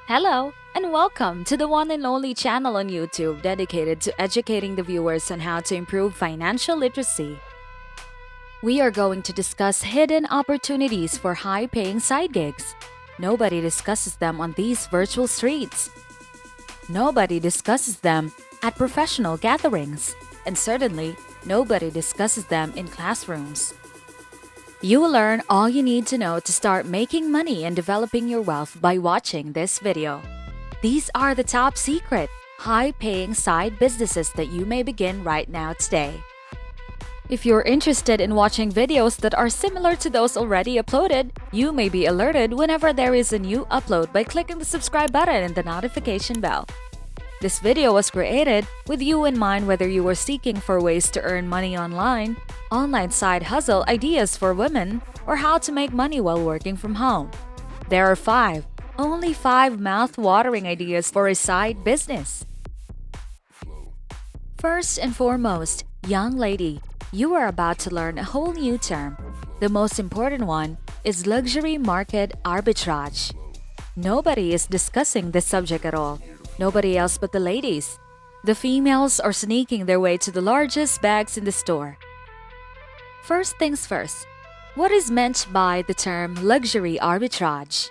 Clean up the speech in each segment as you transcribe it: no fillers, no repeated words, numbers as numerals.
Hello, and welcome to the one and only channel on YouTube dedicated to educating the viewers on how to improve financial literacy. We are going to discuss hidden opportunities for high paying side gigs. Nobody discusses them on these virtual streets. Nobody discusses them at professional gatherings. And certainly, nobody discusses them in classrooms. You will learn all you need to know to start making money and developing your wealth by watching this video. These are the top secret, high-paying side businesses that you may begin right now today. If you're interested in watching videos that are similar to those already uploaded, you may be alerted whenever there is a new upload by clicking the subscribe button and the notification bell. This video was created with you in mind whether you are seeking for ways to earn money online side hustle ideas for women, or how to make money while working from home. There are only five mouth-watering ideas for a side business. First and foremost, young lady, you are about to learn a whole new term. The most important one is luxury market arbitrage. Nobody is discussing this subject at all. Nobody else but the ladies. The females are sneaking their way to the largest bags in the store. First things first, what is meant by the term luxury arbitrage?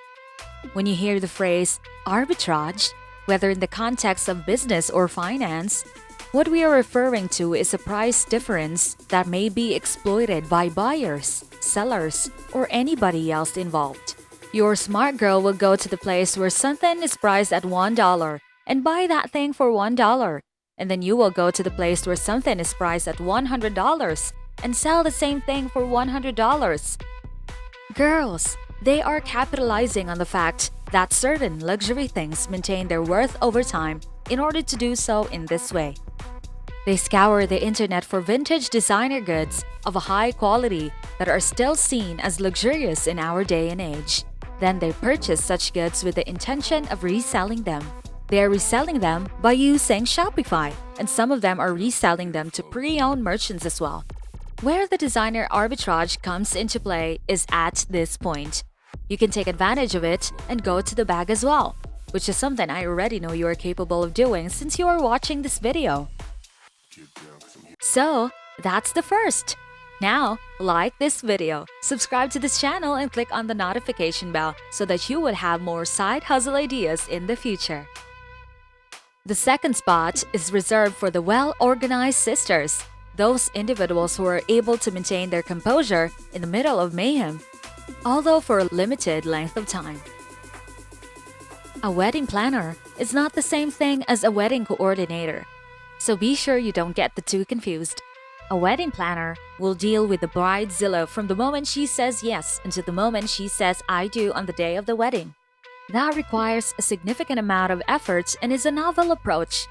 When you hear the phrase arbitrage, whether in the context of business or finance, what we are referring to is a price difference that may be exploited by buyers, sellers, or anybody else involved. Your smart girl will go to the place where something is priced at $1 and buy that thing for $1. And then you will go to the place where something is priced at $100 and sell the same thing for $100. Girls, they are capitalizing on the fact that certain luxury things maintain their worth over time in order to do so in this way. They scour the internet for vintage designer goods of a high quality that are still seen as luxurious in our day and age. Then they purchase such goods with the intention of reselling them. They are reselling them by using Shopify, and some of them are reselling them to pre-owned merchants as well. Where the designer arbitrage comes into play is at this point. You can take advantage of it and go to the bag as well, which is something I already know you are capable of doing since you are watching this video. So, that's the first. Now, like this video, subscribe to this channel and click on the notification bell so that you would have more side hustle ideas in the future. The second spot is reserved for the well-organized sisters, those individuals who are able to maintain their composure in the middle of mayhem, although for a limited length of time. A wedding planner is not the same thing as a wedding coordinator, so be sure you don't get the two confused. A wedding planner will deal with the bridezilla from the moment she says yes until the moment she says I do on the day of the wedding. That requires a significant amount of effort and is a novel approach.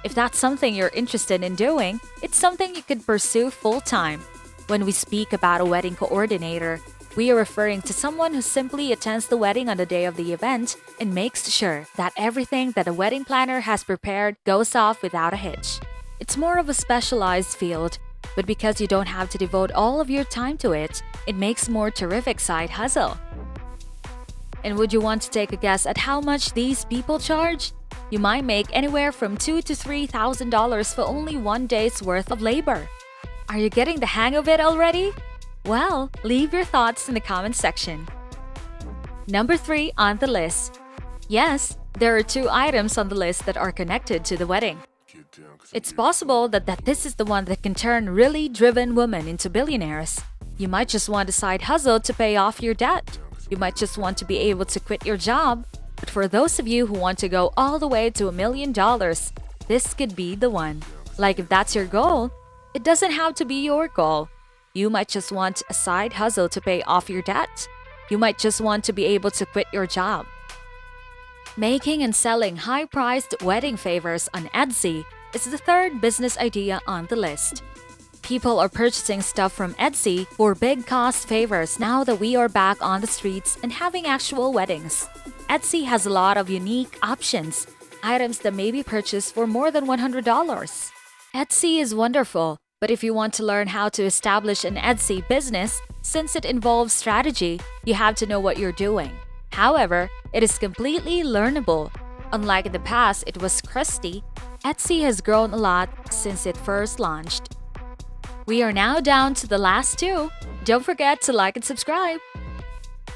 If that's something you're interested in doing, it's something you could pursue full-time. When we speak about a wedding coordinator, we are referring to someone who simply attends the wedding on the day of the event and makes sure that everything that a wedding planner has prepared goes off without a hitch. It's more of a specialized field, but because you don't have to devote all of your time to it, it makes more terrific side hustle. And would you want to take a guess at how much these people charge? You might make anywhere from $2,000 to $3,000 for only one day's worth of labor. Are you getting the hang of it already? Well, leave your thoughts in the comment section. Number 3 on the list. Yes, there are 2 items on the list that are connected to the wedding. It's possible that this is the one that can turn really driven women into billionaires. You might just want a side hustle to pay off your debt. You might just want to be able to quit your job. But for those of you who want to go all the way to $1 million, this could be the one. Like if that's your goal, it doesn't have to be your goal. You might just want a side hustle to pay off your debt. You might just want to be able to quit your job. Making and selling high-priced wedding favors on Etsy is the third business idea on the list. People are purchasing stuff from Etsy for big cost favors now that we are back on the streets and having actual weddings. Etsy has a lot of unique options, items that may be purchased for more than $100. Etsy is wonderful, but if you want to learn how to establish an Etsy business, since it involves strategy, you have to know what you're doing. However, it is completely learnable. Unlike in the past, it was crusty. Etsy has grown a lot since it first launched. We are now down to the last two. Don't forget to like and subscribe.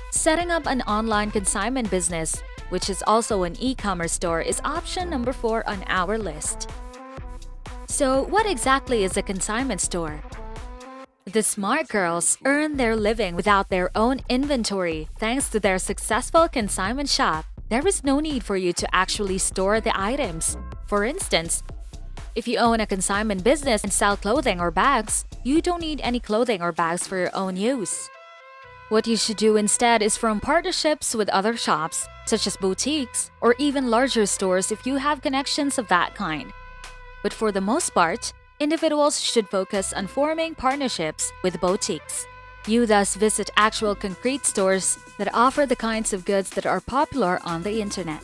Setting up an online consignment business, which is also an e-commerce store, is option number 4 on our list. So, what exactly is a consignment store? The smart girls earn their living without their own inventory thanks to their successful consignment shop. There is no need for you to actually store the items. For instance, if you own a consignment business and sell clothing or bags, you don't need any clothing or bags for your own use. What you should do instead is form partnerships with other shops, such as boutiques, or even larger stores if you have connections of that kind. But for the most part, individuals should focus on forming partnerships with boutiques. You thus visit actual concrete stores that offer the kinds of goods that are popular on the internet.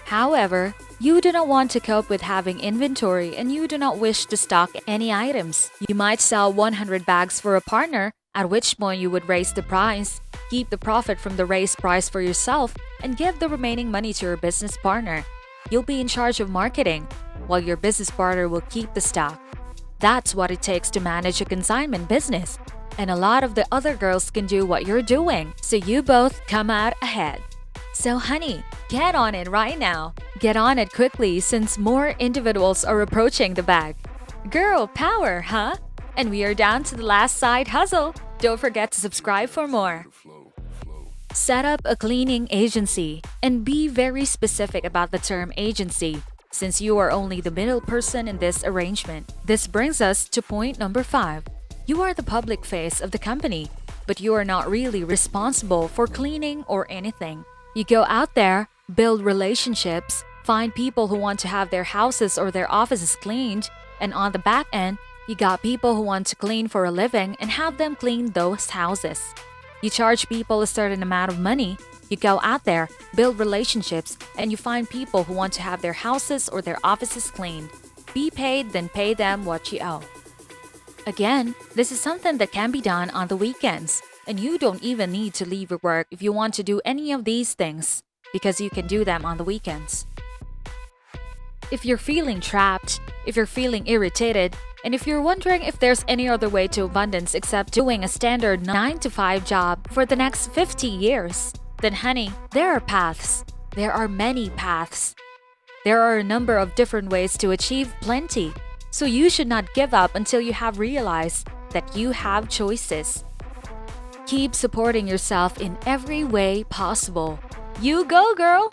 However, you do not want to cope with having inventory and you do not wish to stock any items. You might sell 100 bags for a partner, at which point you would raise the price, keep the profit from the raised price for yourself, and give the remaining money to your business partner. You'll be in charge of marketing, while your business partner will keep the stock. That's what it takes to manage a consignment business. And a lot of the other girls can do what you're doing, so you both come out ahead. So honey, get on it right now. Get on it quickly since more individuals are approaching the bag. Girl power, huh? And we are down to the last side hustle. Don't forget to subscribe for more. Set up a cleaning agency and be very specific about the term agency, since you are only the middle person in this arrangement. This brings us to point number 5. You are the public face of the company, but you are not really responsible for cleaning or anything. You go out there, build relationships, find people who want to have their houses or their offices cleaned, and on the back end, you got people who want to clean for a living and have them clean those houses. You charge people a certain amount of money. You go out there, build relationships, and you find people who want to have their houses or their offices cleaned. Be paid, then pay them what you owe. Again, this is something that can be done on the weekends, and you don't even need to leave your work if you want to do any of these things, because you can do them on the weekends. If you're feeling trapped, if you're feeling irritated, and if you're wondering if there's any other way to abundance except doing a standard 9-to-5 job for the next 50 years, then honey, there are paths. There are many paths. There are a number of different ways to achieve plenty, so you should not give up until you have realized that you have choices. Keep supporting yourself in every way possible. You go, girl!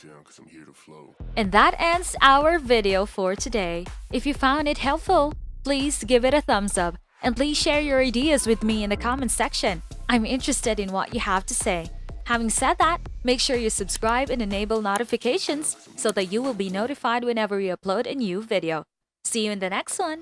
And that ends our video for today. If you found it helpful, please give it a thumbs up and please share your ideas with me in the comment section. I'm interested in what you have to say. Having said that, make sure you subscribe and enable notifications so that you will be notified whenever we upload a new video. See you in the next one!